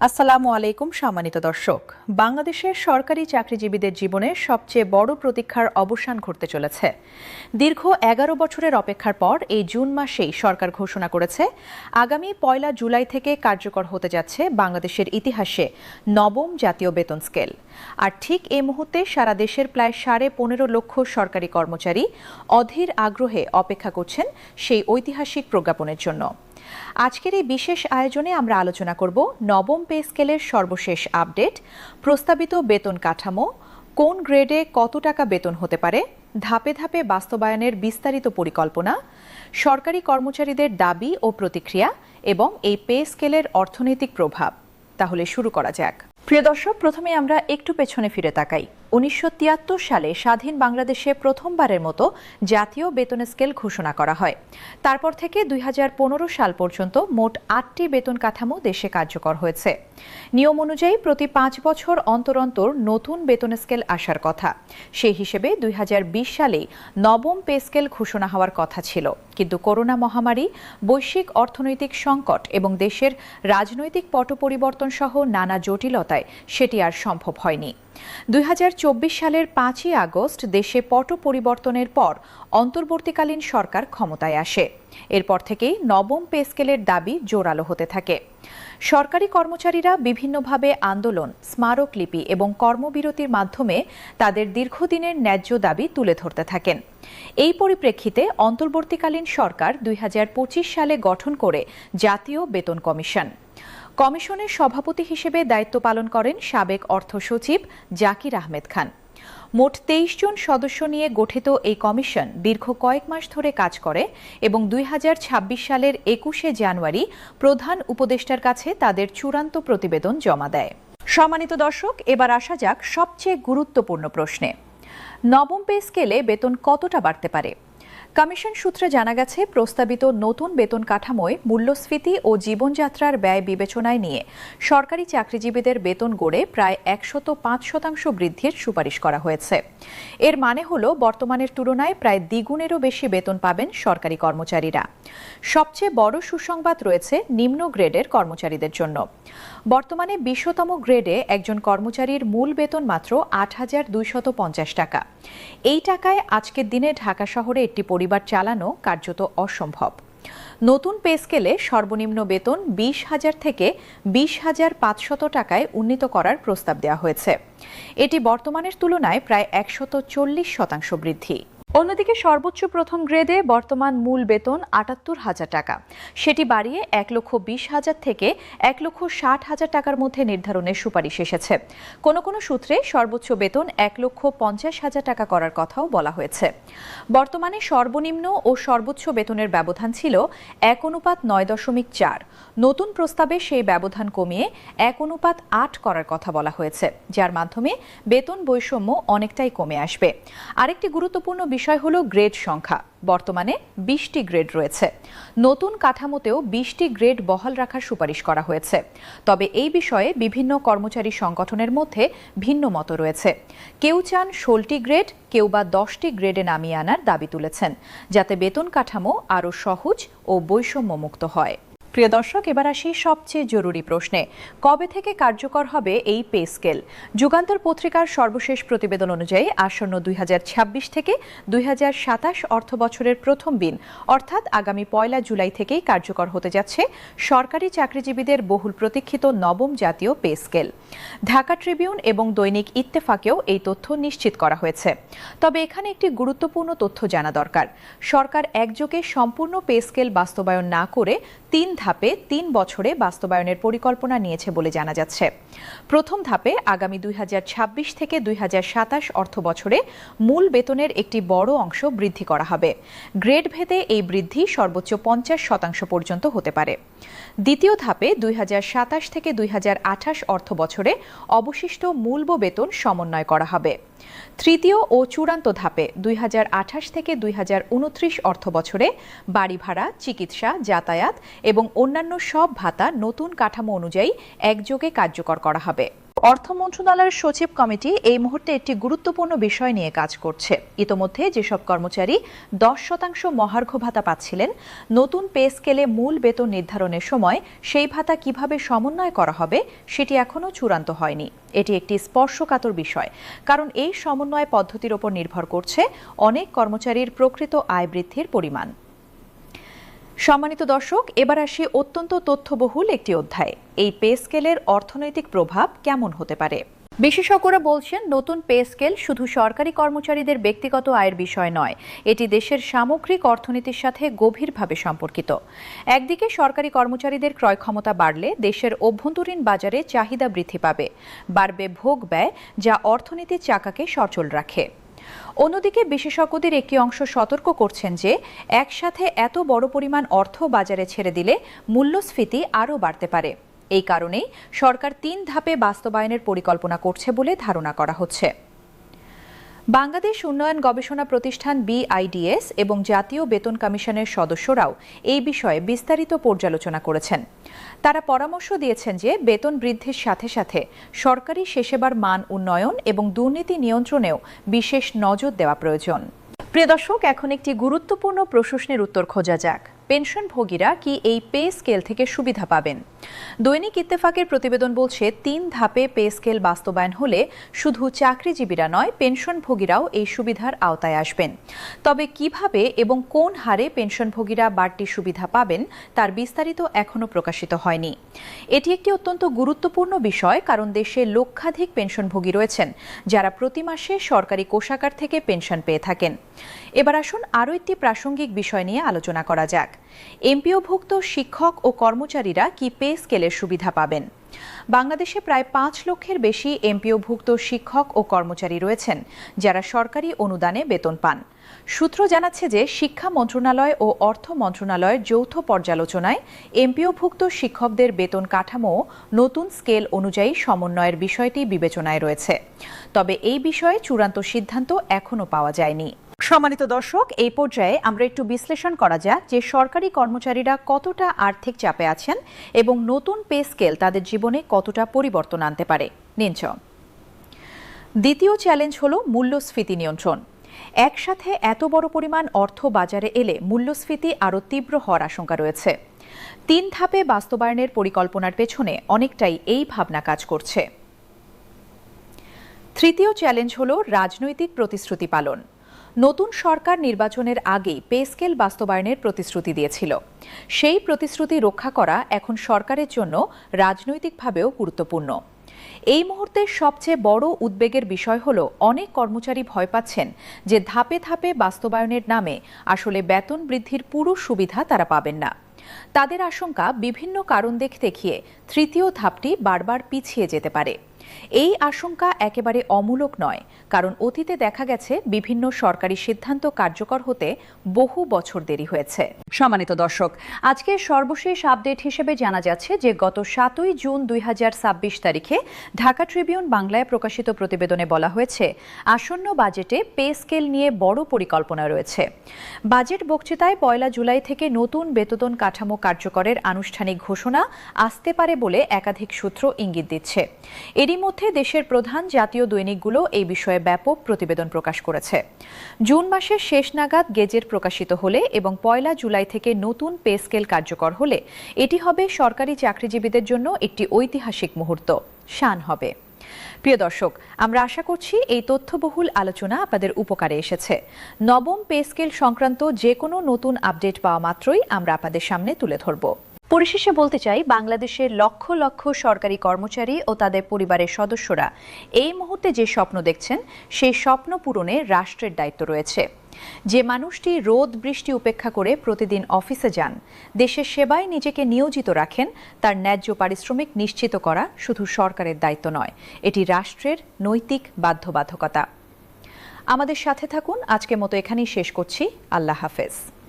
আসসালামু আলাইকুম সম্মানিত দর্শক। বাংলাদেশের সরকারি চাকরিজীবীদের জীবনে সবচেয়ে বড় প্রতীক্ষার অবসান ঘটতে চলেছে। দীর্ঘ ১১ বছরের অপেক্ষার পর এই জুন মাসেই সরকার ঘোষণা করেছে আগামী ১ জুলাই থেকে কার্যকর হতে যাচ্ছে বাংলাদেশের ইতিহাসে নবম জাতীয় বেতন স্কেল। আর ঠিক এই মুহূর্তে সারা দেশের প্রায় ১৫.৫ লক্ষ সরকারি কর্মচারী অধীর আগ্রহে অপেক্ষা করছেন সেই ঐতিহাসিক প্রজ্ঞাপনের জন্য। আজকের এই বিশেষ আয়োজনে আমরা আলোচনা করব নবম পে স্কেলের সর্বশেষ আপডেট, প্রস্তাবিত বেতন কাঠামো, কোন গ্রেডে কত টাকা বেতন হতে পারে, ধাপে ধাপে বাস্তবায়নের বিস্তারিত পরিকল্পনা, সরকারি কর্মচারীদের দাবি ও প্রতিক্রিয়া এবং এই পে স্কেলের অর্থনৈতিক প্রভাব। তাহলে শুরু করা যাক। প্রিয় দর্শক, প্রথমে আমরা একটু পেছনে ফিরে তাকাই। ১৯৭৩ সালে স্বাধীন বাংলাদেশে প্রথমবারের মতো জাতীয় বেতন স্কেল ঘোষণা করা হয়। তারপর থেকে ২০১৫ সাল পর্যন্ত মোট ৮টি বেতন কাঠামো দেশে কার্যকর হয়েছে। নিয়ম অনুযায়ী প্রতি ৫ বছর অন্তর অন্তর নতুন বেতন স্কেল আসার কথা। সেই হিসেবে ২০২০ সালেই নবম পে স্কেল ঘোষণা হওয়ার কথা ছিল, কিন্তু করোনা মহামারী, বৈশ্বিক অর্থনৈতিক সংকট এবং দেশের রাজনৈতিক পট পরিবর্তন সহ নানা জটিলতায় সেটি আর সম্ভব হয়নি। ২০২৪ সালের ৫ই আগস্ট দেশে পট পরিবর্তনের পর অন্তর্বর্তীকালীন সরকার ক্ষমতায় আসে। এরপর থেকেই নবম পে স্কেলের দাবি জোরালো হতে থাকে। সরকারি কর্মচারীরা বিভিন্নভাবে আন্দোলন, স্মারকলিপি এবং কর্মবিরতির মাধ্যমে তাদের দীর্ঘদিনের ন্যায্য দাবি তুলে ধরতে থাকেন। এই পরিপ্রেক্ষিতে অন্তর্বর্তীকালীন সরকার ২০২৫ সালে গঠন করে জাতীয় বেতন কমিশন। কমিশনের সভাপতি হিসেবে দায়িত্ব পালন করেন সাবেক অর্থ সচিব জাকির আহমেদ খান। মোট ২৩ জন সদস্য নিয়ে গঠিত এই কমিশন দীর্ঘ কয়েক মাস ধরে কাজ করে এবং ২০২৬ সালের ২১শে জানুয়ারি প্রধান উপদেষ্টার কাছে তাদের চূড়ান্ত প্রতিবেদন জমা দেয়। সম্মানিত দর্শক, এবার আসা যাক সবচেয়ে গুরুত্বপূর্ণ প্রশ্নে। নবম পে স্কেলে বেতন কতটা বাড়তে পারে? কমিশন সূত্রে জানা গেছে, প্রস্তাবিত নতুন বেতন কাঠামোয় মূল্যস্ফীতি ও জীবনযাত্রার ব্যয় বিবেচনায় নিয়ে সরকারি চাকরিজীবীদের বেতন গড়ে প্রায় ১০৫% বৃদ্ধির সুপারিশ করা হয়েছে। এর মানে হল বর্তমানের তুলনায় প্রায় দ্বিগুণেরও বেশি বেতন পাবেন সরকারি কর্মচারীরা। সবচেয়ে বড় সুসংবাদ রয়েছে নিম্ন গ্রেডের কর্মচারীদের জন্য। বর্তমানে ২০তম গ্রেডে একজন কর্মচারীর মূল বেতন মাত্র ৮,২৫০ টাকা। এই টাকায় আজকের দিনে ঢাকা শহরে একটি পরিবার চালানো কার্যত অসম্ভব। নতুন পে স্কেলে সর্বনিম্ন বেতন ২০,০০০ থেকে ২০,৫০০ টাকায় উন্নীত করার প্রস্তাব দেওয়া হয়েছে। এটি বর্তমানের তুলনায় প্রায় ১৪০% বৃদ্ধি। অন্যদিকে সর্বোচ্চ প্রথম গ্রেডে বর্তমান মূল বেতন ৭৮,০০০ টাকা, সেটি বাড়িয়ে ১,২০,০০০ থেকে ১,৬০,০০০ টাকার মধ্যে নির্ধারণের সুপারিশ এসেছে। কোনো কোনো সূত্রে সর্বোচ্চ বেতন ১,৫০,০০০ টাকা করার কথাও বলা হয়েছে। বর্তমানে সর্বনিম্ন ও সর্বোচ্চ বেতনের ব্যবধান ছিল ১:৯.৪। নতুন প্রস্তাবে সেই ব্যবধান কমিয়ে ১:৮ করার কথা বলা হয়েছে, যার মাধ্যমে বেতন বৈষম্য অনেকটাই কমে আসবে। আরেকটি গুরুত্বপূর্ণ বিষয় হলো গ্রেড সংখ্যা। বর্তমানে ২০টি গ্রেড রয়েছে। নতুন কাঠামোতেও ২০টি গ্রেড বহাল রাখার সুপারিশ করা হয়েছে। তবে এই বিষয়ে বিভিন্ন কর্মচারী সংগঠনের মধ্যে ভিন্ন মত রয়েছে। কেউ চান ১৬টি গ্রেড, কেউ বা ১০টি গ্রেডে নামিয়ে আনার দাবি তুলেছেন, যাতে বেতন কাঠামো আরও সহজ ও বৈষম্যমুক্ত হয়। প্রিয় দর্শক, এবার আসি সবচেয়ে জরুরি প্রশ্নে। কবে থেকে কার্যকর হবে এই পে স্কেল? যুগান্তর পত্রিকার সর্বশেষ প্রতিবেদন অনুযায়ী আসন্ন ২০২৬ থেকে ২০২৭ অর্থবছরের প্রথম দিন অর্থাৎ আগামী ১ জুলাই থেকেই কার্যকর হতে যাচ্ছে সরকারি চাকরিজীবীদের বহুল প্রতীক্ষিত নবম জাতীয় পে স্কেল। ঢাকা ট্রিবিউন এবং দৈনিক ইত্তেফাকেও এই তথ্য নিশ্চিত করা হয়েছে। তবে এখানে একটি গুরুত্বপূর্ণ তথ্য জানা দরকার। সরকার একযোগে সম্পূর্ণ পে স্কেল বাস্তবায়ন না করে ৩ ধাপে ৩ বছরে বাস্তবায়নের পরিকল্পনা নিয়েছে বলে জানা যাচ্ছে। প্রথম ধাপে আগামী ২০২৬ থেকে ২০২৭ অর্থ বছরে মূল বেতনের একটি বড় অংশ বৃদ্ধি করা হবে। গ্রেড ভেদে এই বৃদ্ধি সর্বোচ্চ ৫০% পর্যন্ত হতে পারে। দ্বিতীয় ধাপে ২০২৭ থেকে ২০২৮ অর্থ বছরে অবশিষ্ট মূল বেতন সমন্বয় করা হবে। তৃতীয় ও চূড়ান্ত ধাপে ২০২৮ থেকে ২০২৯ অর্থ বছরে বাড়ি ভাড়া, চিকিৎসা, যাতায়াত এবং অন্যান্য সব ভাতা নতুন কাঠামো অনুযায়ী একযোগে কার্যকর করা হবে। অর্থ মন্ত্রণালয়ের সচিব কমিটি এই মুহূর্তে একটি গুরুত্বপূর্ণ বিষয় নিয়ে কাজ করছে। ইতোমধ্যে যেসব কর্মচারী 10% মহার্ঘ ভাতা পাচ্ছিলেন, নতুন পে স্কেলে মূল বেতন নির্ধারণের সময় সেই ভাতা কিভাবে সমন্বয় করা হবে সেটি এখনও চূড়ান্ত হয়নি। এটি একটি স্পর্শকাতর বিষয়, কারণ এই সমন্বয় পদ্ধতির ওপর নির্ভর করছে অনেক কর্মচারীর প্রকৃত আয় বৃদ্ধির পরিমাণ। সম্মানিত দর্শক, এবার আসি অত্যন্ত তথ্যবহুল একটি অধ্যায়। এই পে স্কেলের অর্থনৈতিক প্রভাব কেমন হতে পারে। বিশেষজ্ঞরা বলছেন, নতুন পে স্কেল শুধু সরকারি কর্মচারীদের ব্যক্তিগত আয়ের বিষয় নয়, এটি দেশের সামগ্রিক অর্থনীতির সাথে গভীরভাবে সম্পর্কিত। একদিকে সরকারি কর্মচারীদের ক্রয় ক্ষমতা বাড়লে দেশের অভ্যন্তরীণ বাজারে চাহিদা বৃদ্ধি পাবে, বাড়বে ভোগ ব্যয়, যা অর্থনীতির চাকাকে সচল রাখে। অন্যদিকে বিশেষজ্ঞদের একটি অংশ সতর্ক করছেন যে একসাথে এত বড় পরিমাণ অর্থ বাজারে ছেড়ে দিলে মূল্যস্ফীতি আরও বাড়তে পারে। এই কারণেই সরকার 3 ধাপে বাস্তবায়নের পরিকল্পনা করছে বলে ধারণা করা হচ্ছে। বাংলাদেশ উন্নয়ন গবেষণা প্রতিষ্ঠান BIDS এবং জাতীয় বেতন কমিশনের সদস্যরাও এই বিষয়ে বিস্তারিত পর্যালোচনা করেছেন। তারা পরামর্শ দিয়েছেন যে বেতন বৃদ্ধির সাথে সাথে সরকারি সেবার মান উন্নয়ন এবং দুর্নীতি নিয়ন্ত্রণেও বিশেষ নজর দেওয়া প্রয়োজন। প্রিয় দর্শক, এখন একটি গুরুত্বপূর্ণ প্রশ্নের উত্তর খোঁজা যাক। পেনশনভোগীরা কি এই পে স্কেল থেকে সুবিধা পাবেন? দৈনিক ইত্তেফাকের প্রতিবেদন বলছে, 3 ধাপে পে স্কেল বাস্তবায়ন হলে শুধু চাকরিজীবীরা নয়, পেনশনভোগীরাও এই সুবিধার আওতায় আসবেন। তবে কিভাবে এবং কোন হারে পেনশনভোগীরা বাড়তি সুবিধা পাবেন তার বিস্তারিত এখনও প্রকাশিত হয়নি। এটি একটি অত্যন্ত গুরুত্বপূর্ণ বিষয়, কারণ দেশে লক্ষাধিক পেনশনভোগী রয়েছেন যারা প্রতি মাসে সরকারি কোষাগার থেকে পেনশন পেয়ে থাকেন। এবার আসুন আরও একটি প্রাসঙ্গিক বিষয় নিয়ে আলোচনা করা যাক। এমপিওভুক্ত শিক্ষক ও কর্মচারীরা কি পে স্কেলের সুবিধা পাবেন? বাংলাদেশে প্রায় 5 লক্ষের বেশি এমপিওভুক্ত শিক্ষক ও কর্মচারী রয়েছেন যারা সরকারি অনুদানে বেতন পান। সূত্র জানাচ্ছে যে শিক্ষা মন্ত্রণালয় ও অর্থ মন্ত্রণালয়ের যৌথ পর্যালোচনায় এমপিওভুক্ত শিক্ষকদের বেতন কাঠামো নতুন স্কেল অনুযায়ী সমন্বয়ের বিষয়টি বিবেচনায় রয়েছে। তবে এই বিষয়ে চূড়ান্ত সিদ্ধান্ত এখনও পাওয়া যায়নি। সম্মানিত দর্শক, এই পর্যায়ে আমরা একটু বিশ্লেষণ করা যাক যে সরকারি কর্মচারীরা কতটা আর্থিক চাপে আছেন এবং নতুন পে স্কেল তাদের জীবনে কতটা পরিবর্তন আনতে পারে। দ্বিতীয় চ্যালেঞ্জ হলো মূল্যস্ফীতি নিয়ন্ত্রণ। একসাথে এত বড় পরিমাণ অর্থ বাজারে এলে মূল্যস্ফীতি আরও তীব্র হওয়ার আশঙ্কা রয়েছে। 3 ধাপে বাস্তবায়নের পরিকল্পনার পেছনে অনেকটাই এই ভাবনা কাজ করছে। তৃতীয় চ্যালেঞ্জ হলো রাজনৈতিক প্রতিশ্রুতি পালন। নতুন সরকার নির্বাচনের আগেই পে স্কেল বাস্তবায়নের প্রতিশ্রুতি দিয়েছিল। সেই প্রতিশ্রুতি রক্ষা করা এখন সরকারের জন্য রাজনৈতিকভাবেও গুরুত্বপূর্ণ। এই মুহূর্তে সবচেয়ে বড় উদ্বেগের বিষয় হলো, অনেক কর্মচারী ভয় পাচ্ছেন যে ধাপে ধাপে বাস্তবায়নের নামে আসলে বেতন বৃদ্ধির পুরো সুবিধা তারা পাবেন না। তাদের আশঙ্কা, বিভিন্ন কারণ দেখিয়ে তৃতীয় ধাপটি বারবার পিছিয়ে যেতে পারে। এই আশঙ্কা একেবারে অমূলক নয়, কারণ অতীতে দেখা গেছে বিভিন্ন সরকারি সিদ্ধান্ত কার্যকর হতে বহু বছর দেরি হয়েছে। সম্মানিত দর্শক, আজকের সর্বশেষ আপডেট হিসেবে জানা যাচ্ছে যে গত 7 জুন 2026 তারিখে ঢাকা ট্রিবিউন বাংলায় প্রকাশিত প্রতিবেদনে বলা হয়েছে, আসন্ন বাজেটে পে স্কেল নিয়ে বড় পরিকল্পনা রয়েছে। বাজেট বক্তৃতায় 1 জুলাই থেকে নতুন বেতন কাঠামো কার্যকরের আনুষ্ঠানিক ঘোষণা আসতে পারে বলে একাধিক সূত্র ইঙ্গিত দিচ্ছে। এরই মধ্যে দেশের প্রধান জাতীয় দৈনিকগুলো এই বিষয়ে ব্যাপক প্রতিবেদন প্রকাশ করেছে। জুন মাসের শেষ নাগাদ গেজেট প্রকাশিত হলে এবং 1 জুলাই থেকে নতুন পে স্কেল কার্যকর হলে এটি হবে সরকারি চাকরিজীবীদের জন্য একটি ঐতিহাসিক মুহূর্ত, শান হবে। প্রিয় দর্শক, আমরা আশা করছি এই তথ্যবহুল আলোচনা আপনাদের উপকারে এসেছে। নবম পে স্কেল সংক্রান্ত যে কোনো নতুন আপডেট পাওয়া মাত্রই আমরা আপনাদের সামনে তুলে ধরব। পরিশেষে বলতে চাই, বাংলাদেশের লক্ষ লক্ষ সরকারি কর্মচারী ও তাদের পরিবারের সদস্যরা এই মুহূর্তে যে স্বপ্ন দেখছেন, সেই স্বপ্ন পূরণে রাষ্ট্রের দায়িত্ব রয়েছে। যে মানুষটি রোদ বৃষ্টি উপেক্ষা করে প্রতিদিন অফিসে যান, দেশের সেবায় নিজেকে নিয়োজিত রাখেন, তার ন্যায্য পারিশ্রমিক নিশ্চিত করা শুধু সরকারের দায়িত্ব নয়, এটি রাষ্ট্রের নৈতিক বাধ্যবাধকতা। আমাদের সাথে থাকুন। আজকের মতো এখানেই শেষ করছি। আল্লাহ হাফেজ।